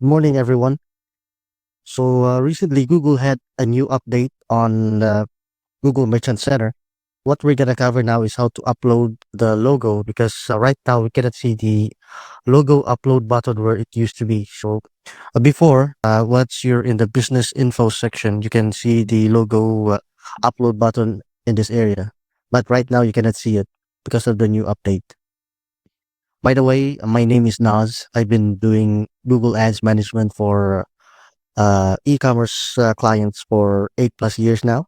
Morning, everyone. Recently, Google had a new update on Google Merchant Center. What we're gonna cover now is how to upload the logo because right now we cannot see the logo upload button where it used to be. Before, once you're in the business info section, you can see the logo upload button in this area. But right now you cannot see it because of the new update. By the way, my name is Naz. I've been doing Google Ads management for e-commerce clients for 8 plus years now.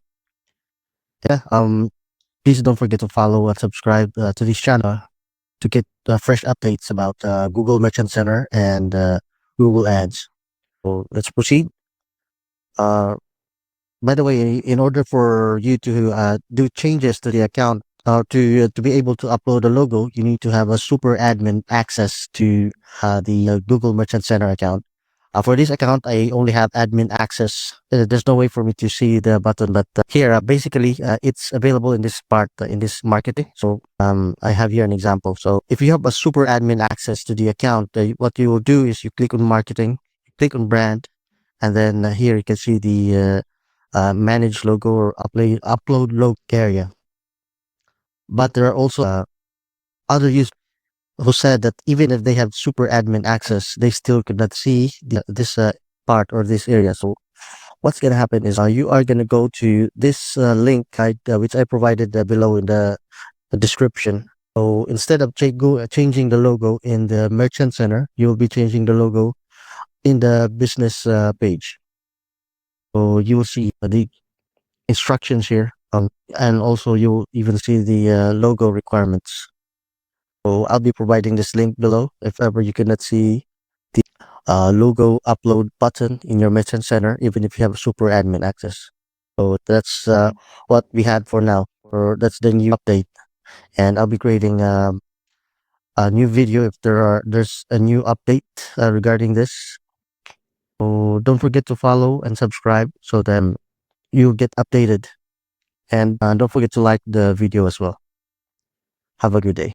Yeah. Please don't forget to follow and subscribe to this channel to get fresh updates about Google Merchant Center and Google Ads. So let's proceed. Uh, by the way, in order for you to do changes to the account, to be able to upload a logo, you need to have a super admin access to the Google Merchant Center account. For this account, I only have admin access. There's no way for me to see the button, but here, basically, it's available in this part, in this marketing. I have here an example. So if you have a super admin access to the account, what you will do is you click on marketing, you click on brand, and then here you can see the manage logo or upload logo area. But there are also other users who said that even if they have super admin access, they still could not see this part or this area. So what's going to happen is you are going to go to this link which I provided below in the description. So instead of changing the logo in the Merchant Center, you'll be changing the logo in the business page. So you will see the instructions here, and also you'll even see the logo requirements. So I'll be providing this link below if ever you cannot see the logo upload button in your Merchant Center, even if you have super admin access. So that's what we had for now, or that's the new update. And I'll be creating a new video if there's a new update regarding this. So don't forget to follow and subscribe so then you'll get updated. And don't forget to like the video as well. Have a good day.